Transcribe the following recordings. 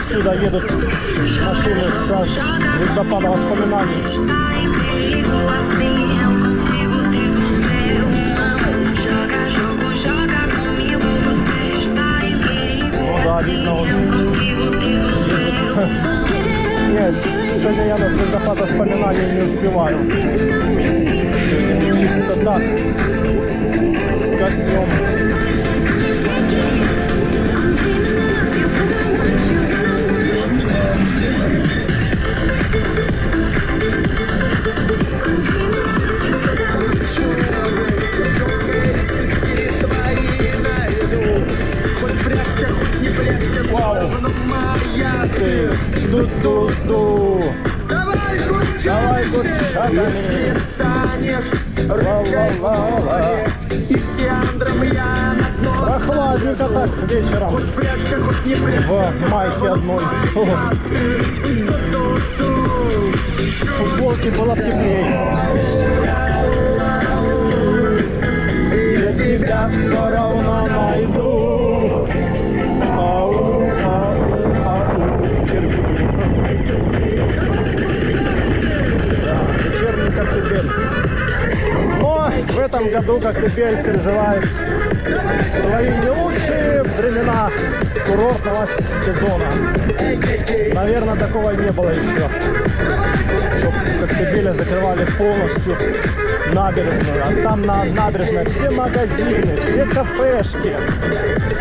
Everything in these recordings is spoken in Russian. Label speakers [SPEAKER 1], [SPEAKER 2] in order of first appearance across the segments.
[SPEAKER 1] отсюда едут машины со звездопада воспоминаний. Ну да, видно вот едут. Нет, сегодня я на звездопад воспоминаний не успеваю. Сегодня чисто так, как днем. Вау! Ты ду-ду-ду! Давай гурчатами! Ла-ла-ла-ла! Прохладненько так вечером в майке одной. В футболке было бы теплее. Я тебя все равно найду. Да, вечерний Коктебель. Но в этом году Коктебель переживает свои не лучшие времена курортного сезона. Наверное, такого и не было еще, чтобы в Коктебеле закрывали полностью набережную. А там на набережной все магазины, все кафешки,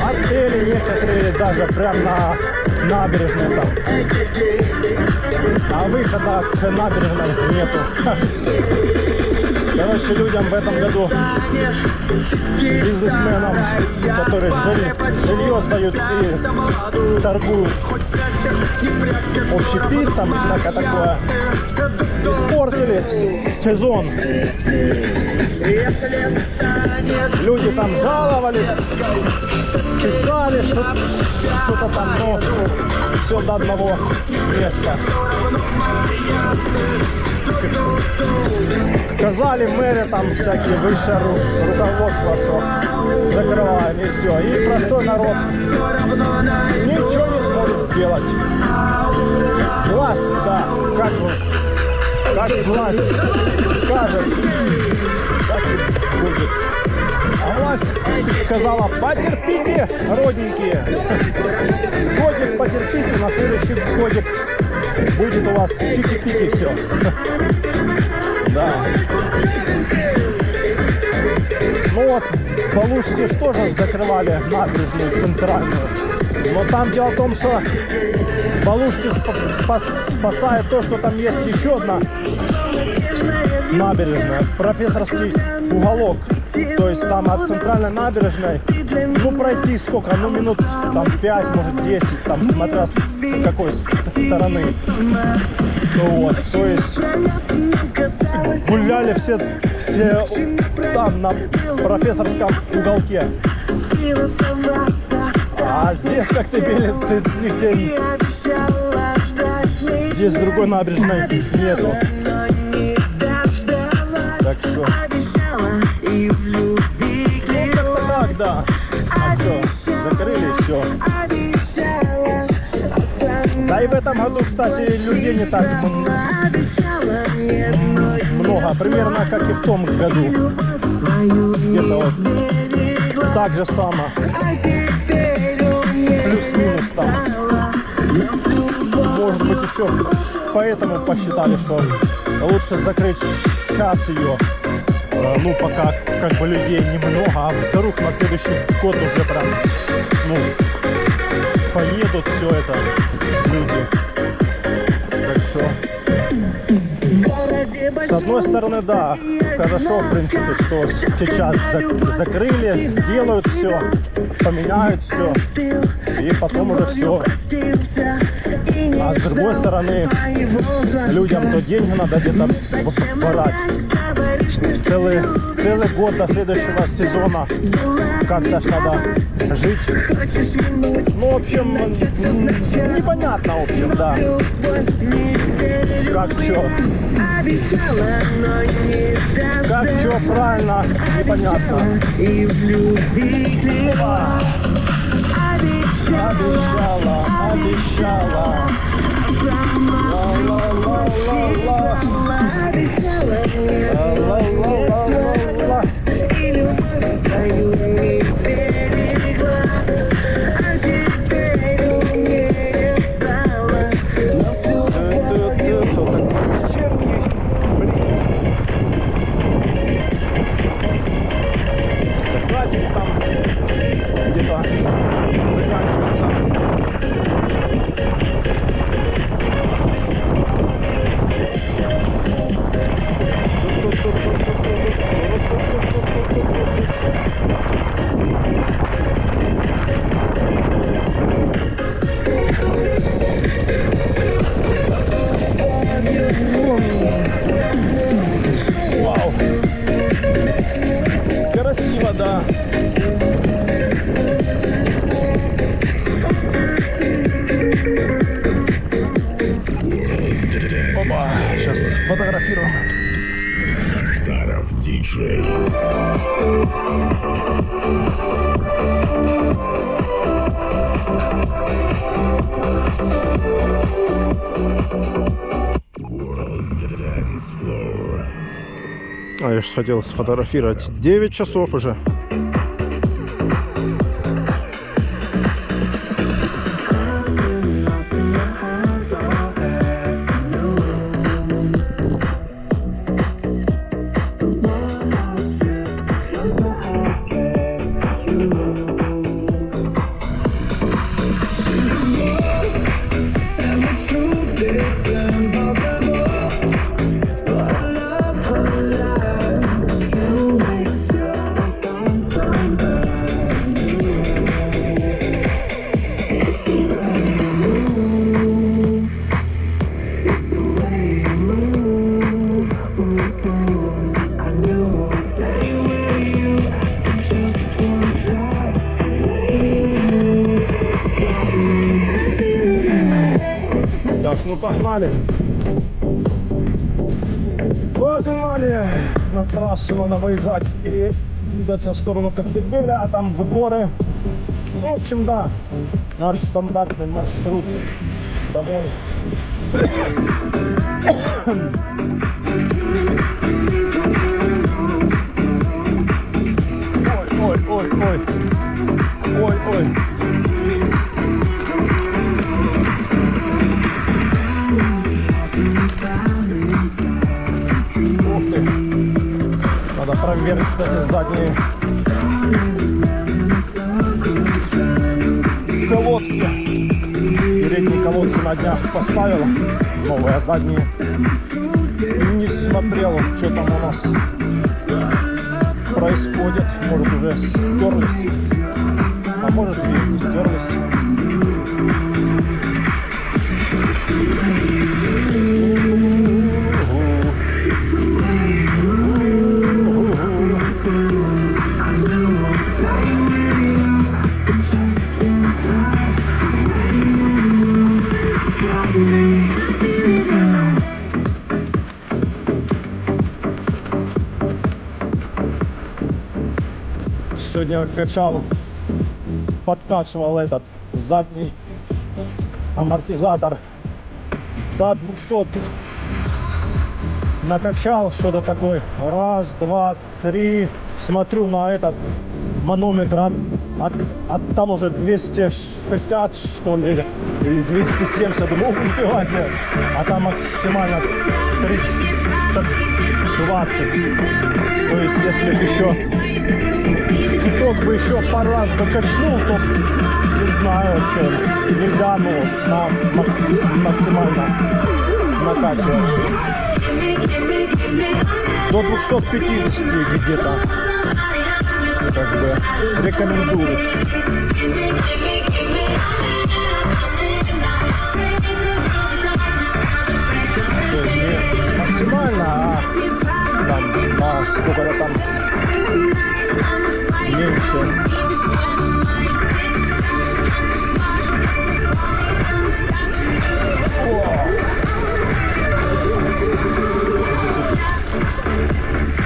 [SPEAKER 1] отели некоторые даже прям на набережной там. А выхода к набережной нету. Короче, людям в этом году, бизнесменам, которые жилье сдают и торгуют, общепит там и всякое такое, испортили сезон. Люди там жаловались, писали что-то там, но все до одного места. Сказали мэре там всякие высшее руководство, что закрываем и все. И простой народ ничего не сможет сделать. Власть, да, как власть скажет, так и будет. А власть сказала: потерпите, родненькие. Годик потерпите, на следующий годик будет у вас чики-пики все. Да. Ну вот, в Алуште что же закрывали набережную центральную. Но там дело в том, что в Алуште спасает то, что там есть еще одна набережная, профессорский уголок. То есть там от центральной набережной, ну пройти сколько, ну минут там 5, может 10, там смотря с какой стороны. Ну вот, то есть гуляли все там на профессорском уголке. А здесь в Коктебеле нигде, здесь другой набережной нету. Так что, ну как-то так, да. А что, закрыли и все. Да и в этом году, кстати, людей не так много, примерно как и в том году. Где-то вот так же само. Плюс-минус там. Может быть, еще поэтому посчитали, что лучше закрыть сейчас ее. Ну, пока как бы людей немного, а вдруг на следующий год уже прям, ну, поедут все это люди. Так что, с одной стороны, да, хорошо, в принципе, что сейчас закрыли, сделают все, поменяют все, и потом уже все. А с другой стороны, людям то деньги надо где-то брать. Целый год до следующего сезона как-то ж надо жить. Ну, в общем, непонятно, в общем, да. Как что правильно, непонятно. Обещала, обещала. Ла-ла-ла-ла-ла. Ла-ла-ла-ла-ла-ла. Что такое вечерний бриз? Закатик там где-то заканчивается. Вау! Красиво, да. Опа, сейчас сфотографируем.
[SPEAKER 2] Старов диджей.
[SPEAKER 1] А я же хотел сфотографировать. 9 часов уже. Так, ну погнали. Погнали. На трассу надо выезжать и двигаться в сторону Коктебеля, а там в горы. В общем, да, наш стандартный маршрут домой. Ой, ой, ой, ой. Ой, ой. Ух ты. Надо проверить, кстати, задние колодки. Передние колодки на днях поставил новые, а задние не смотрел, что там у нас происходит. Может, уже стерлись, а может, и не стерлись. Сегодня качал, подкачивал этот задний амортизатор до 200. Накачал что-то такое. Раз, два, три. Смотрю на этот манометр, там уже 260 что ли, или 270. Думаю, нифига себе. А там максимально 320. То есть если бы еще чуток бы еще пару раз бы качнул, то не знаю, что нельзя, ну, на максимально накачивать. До 250 где-то, как бы, рекомендуют. То есть не максимально, а там, на сколько-то там меньше.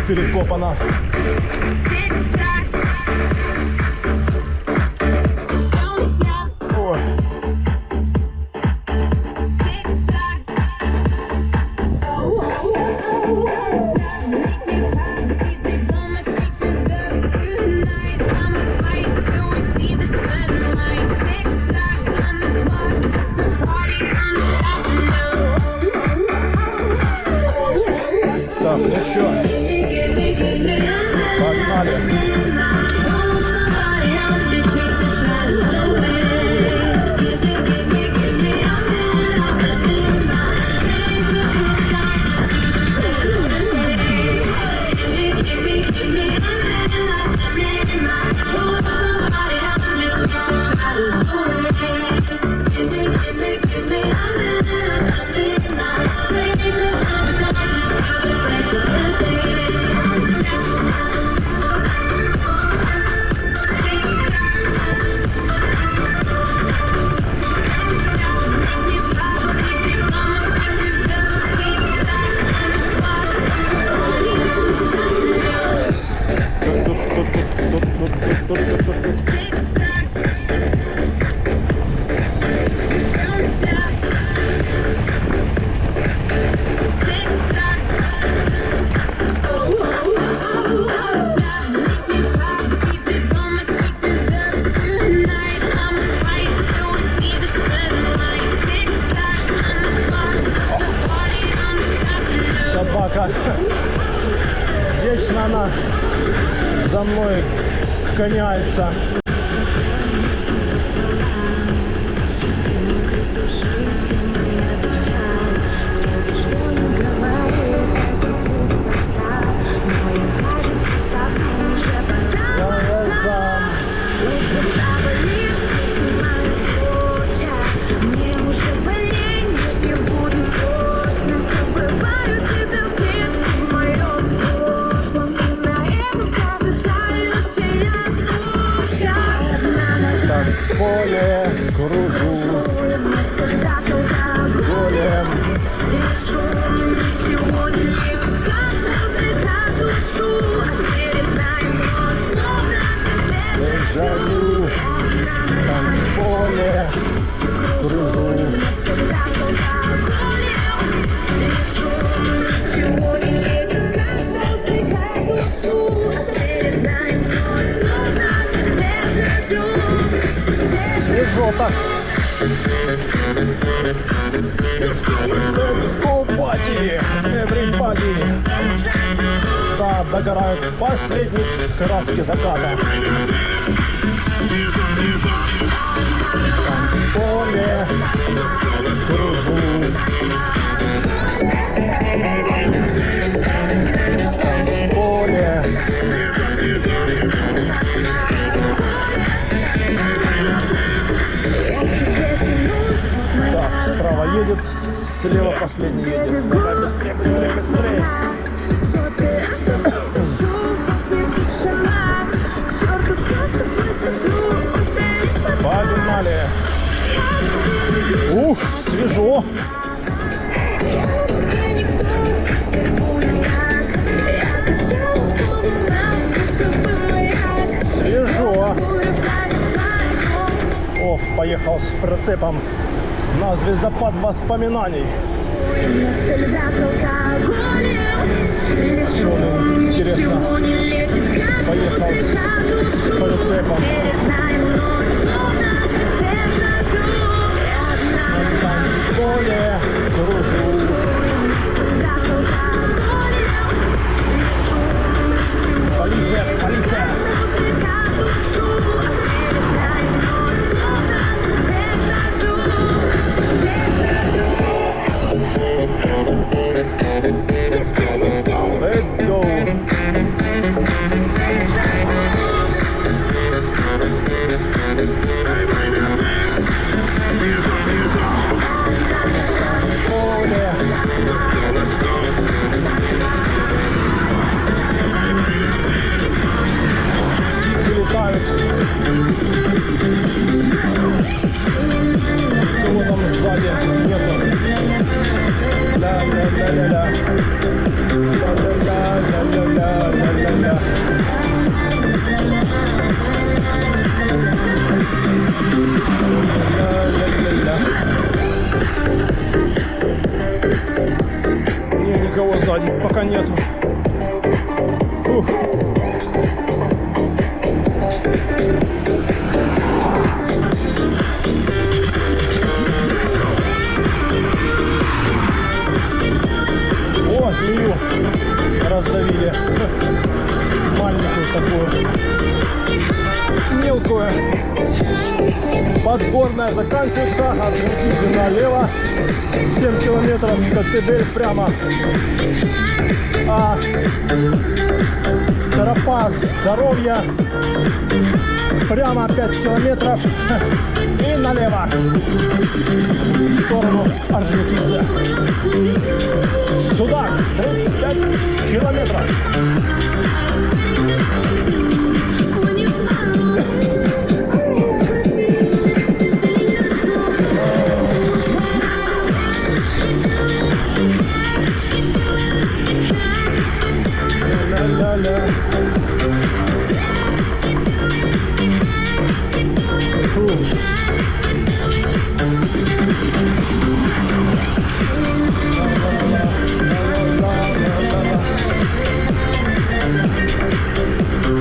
[SPEAKER 1] Перекопано. Все. Погнали. Собака. Вечно она за мной гоняется. Поле кружу голем. Дежавю, танцполе кружу. Свежо так. Let's go, party, everybody. Да, догорают последние краски заката. Танцполе кружу. Танцполе. Так, справа едет, слева последний едет. Давай быстрее, быстрее, быстрее. Погнали. Ух, свежо. Свежо. Ох, поехал с прицепом на звездопад воспоминаний. Что он, интересно, поехал с прицепом. На танцполе кружу. Полиция, полиция! Let's go! Танцполе. Птицы летают. Кого там сзади нету? Ля-ля-ля-ля-ля. Ля-ля-ля-ля-ля-ля-ля-ля. Ля-ля-ля-ля. Не, никого сзади пока нету. Ух. О, змею раздавил. Подгорная заканчивается, Орджоникидзе налево, 7 километров, Коктебель прямо. А тропа здоровья прямо 5 километров и налево в сторону Орджоникидзе. Судак 35 километров.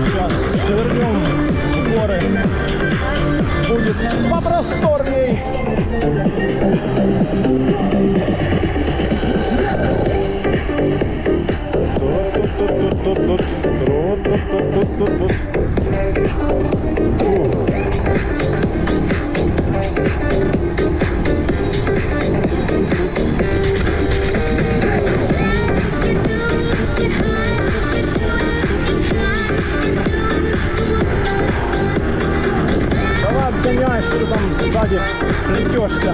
[SPEAKER 1] Сейчас свернем в горы, будет попросторней. Давай обгоняй, что ты там сзади плетешься.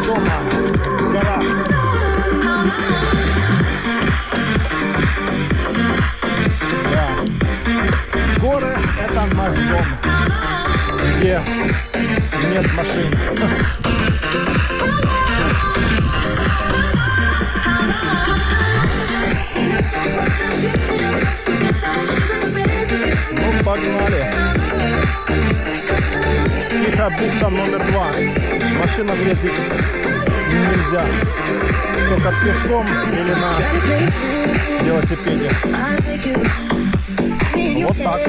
[SPEAKER 1] Дома, в горах. Да. Горы — это наш дом, где нет машин. Ну, погнали. Тихая бухта номер 2. Машинам ездить нельзя, только пешком или на велосипеде. Вот так.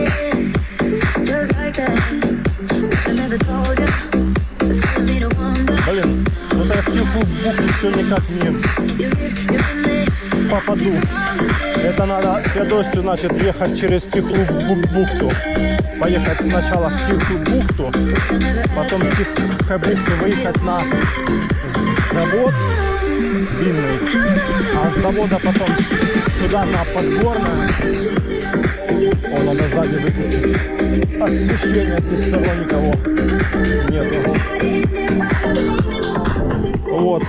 [SPEAKER 1] Блин, что-то я в тихую бухту все никак не попаду. Это надо Феодосию, значит, ехать через тихую бухту. Поехать сначала в тихую бухту, потом с тихой бухты выехать на завод винный, а с завода потом сюда на Подгорное. О, надо сзади выключить освещение, здесь все равно никого нету. Вот.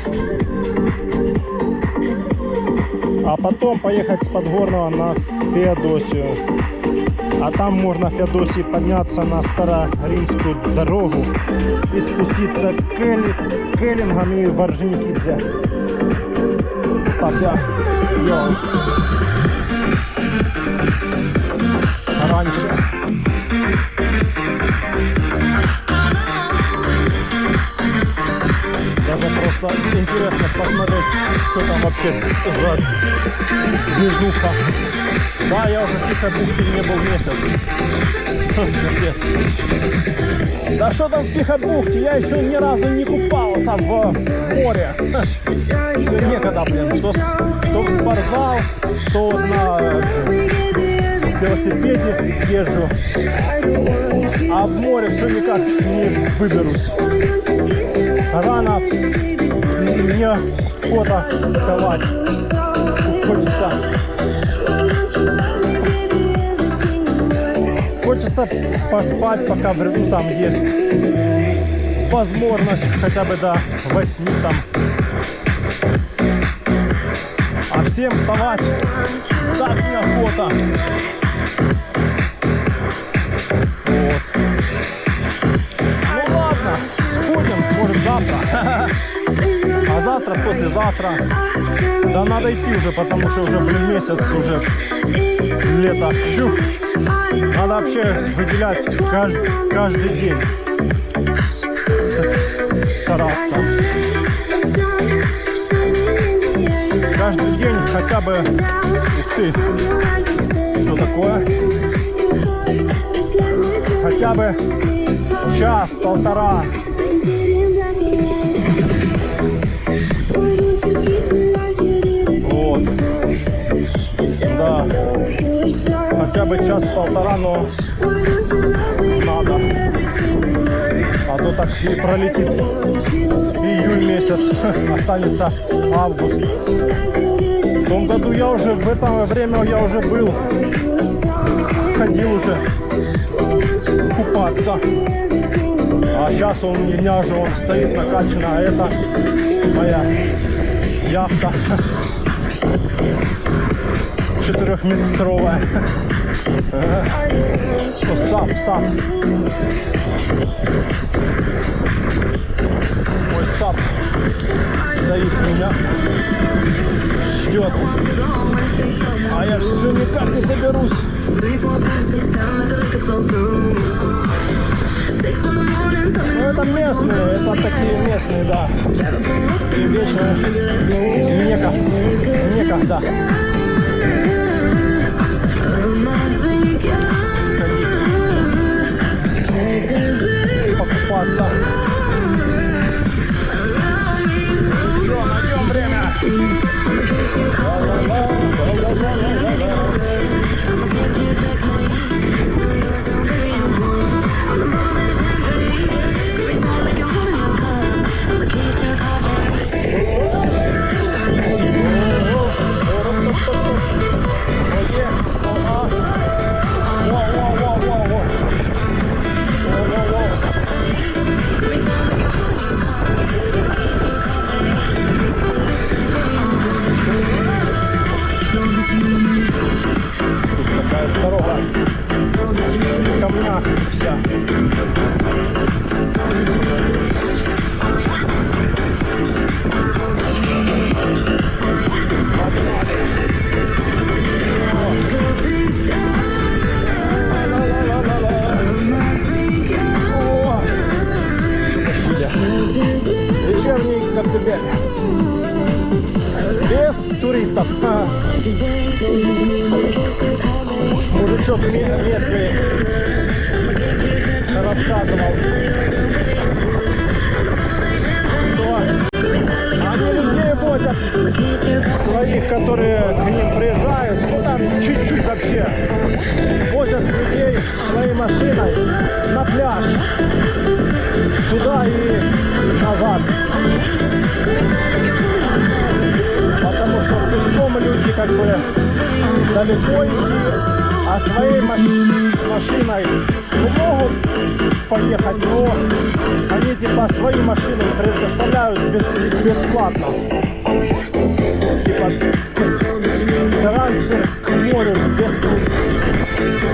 [SPEAKER 1] А потом поехать с Подгорного на Феодосию. А там можно в Феодосии подняться на Староримскую дорогу и спуститься к Эллингам и в Орджоникидзе. Так я делал раньше. Даже просто интересно посмотреть, что там вообще за движуха. Да, я уже в тихой бухте не был месяц. Капец. Да что там в тихой бухте? Я еще ни разу не купался в море. Все некогда, блин. То в спортзал, то на велосипеде езжу. А в море все никак не выберусь. Рано мне охота вставать. Хочется поспать, пока там есть возможность хотя бы до 8 там. А всем вставать так неохота. Вот. Ну завтра. А завтра, послезавтра. Да надо идти уже, потому что уже, блин, месяц уже лето. Фух. Надо вообще выделять каждый день. Стараться. Каждый день хотя бы... Ух ты! Что такое? Хотя бы час-полтора. Вот. Да. Хотя бы час-полтора, но надо. А то так и пролетит июль месяц, останется август. В том году я уже, в это время я уже был, ходил уже купаться. А сейчас он, у меня же он стоит накачанный, а это моя яхта 4-метровая. Сап. Мой сап стоит, меня ждет. А я все никак не соберусь. Ну это местные, это такие местные, да. И вечно некогда. Сходить, покупаться. Ничего, найдем время. Дорога в камнях вся. Вечерний Коктебель. Без туристов. Мужичок местный рассказывал, что они людей возят своих, которые к ним приезжают, ну там чуть-чуть вообще, возят людей своей машиной на пляж, туда и назад. Потому что пешком люди как бы далеко идти, а своей машиной ну, могут поехать, но они типа свои машины предоставляют бесплатно. Типа трансфер к морю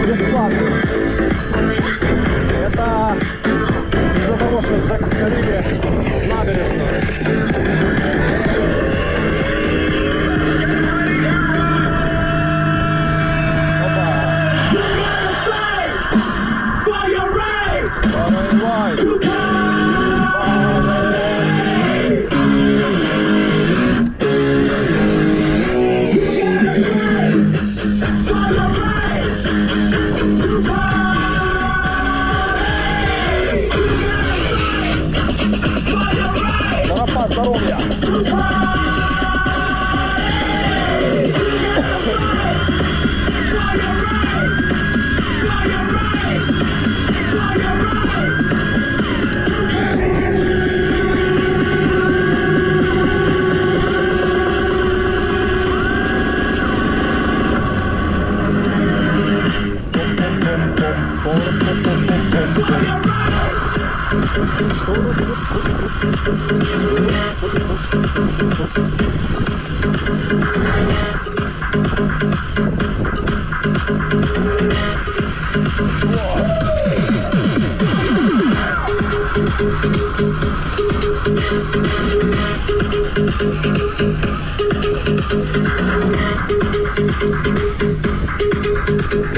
[SPEAKER 1] бесплатный. Это из-за того, что закрыли набережную. Здоровья!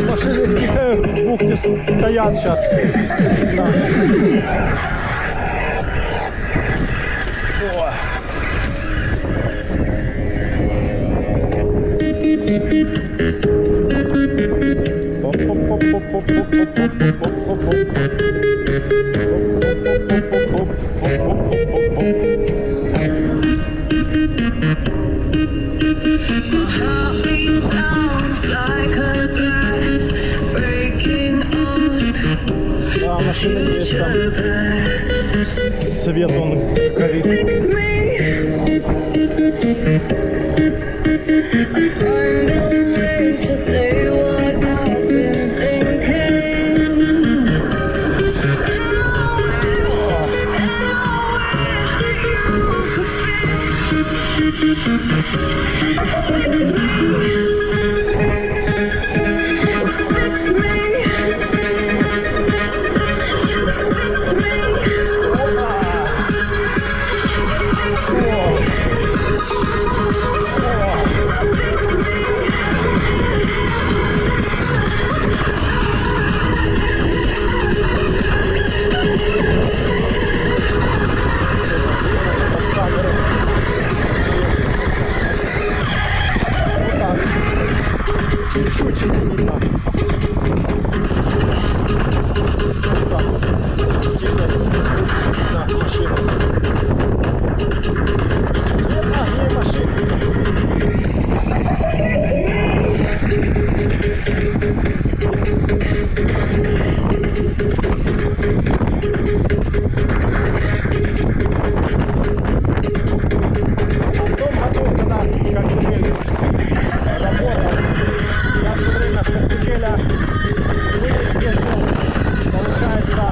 [SPEAKER 1] Машины в тихой бухте стоят сейчас. Видно. О. Да, машина есть там. Свет он горит. Чуть-чуть видно. Вот так. Тихо, видно машину. Свет огней машин. А в том году, когда Коктебель работал, я все время с Коктебеля ездил, получается,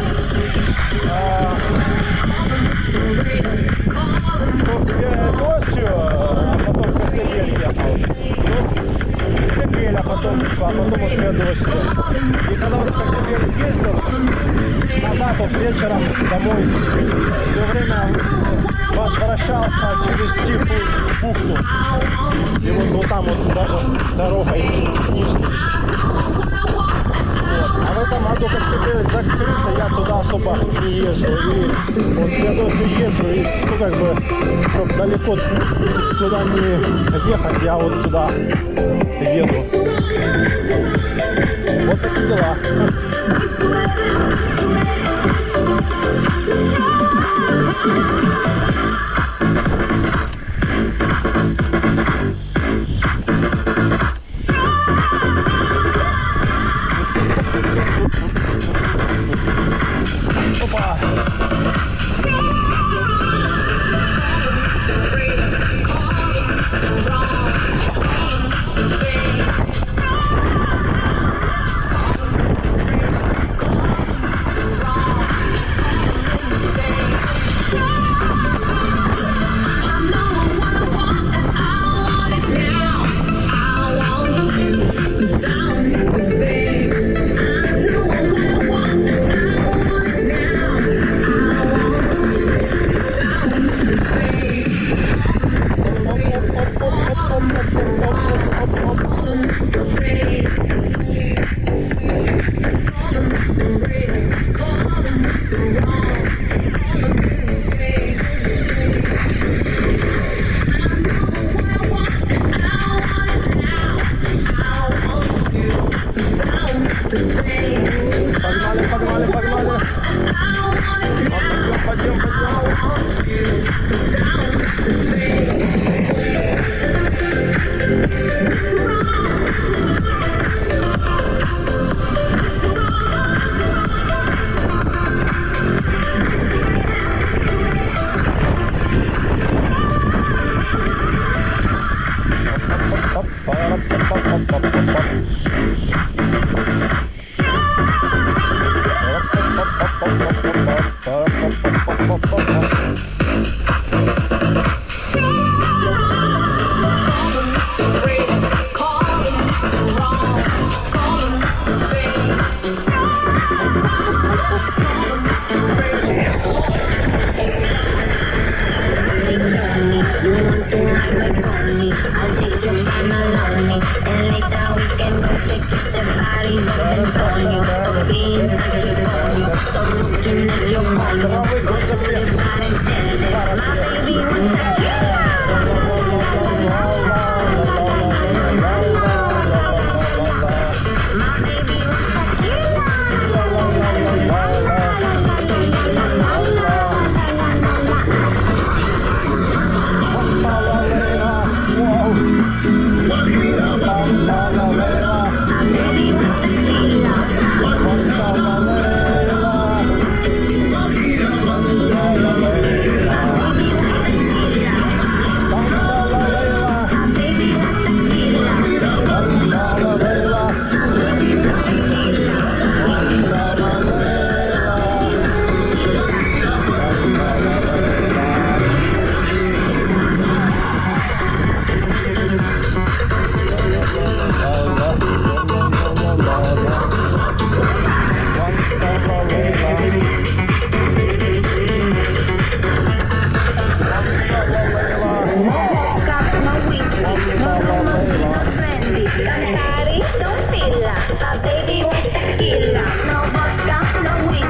[SPEAKER 1] то в Феодосию, а потом в Коктебель ехал. То с Коктебеля, потом в Феодосию. И когда вот в Коктебель ездил, назад вот вечером домой, все время возвращался через Тихую бухту. И вот там вот дорогой нижней. Вот. А в этом году Коктебель закрыто, я туда особо не езжу. И вот в Феодосию езжу, и ну как бы, чтобы далеко туда не ехать, я вот сюда еду. Вот такие дела. Опа! Трави тут капець. Зараз є.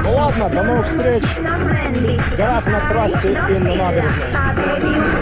[SPEAKER 1] Ну ладно, до новых встреч в горах, на трассе и на набережной.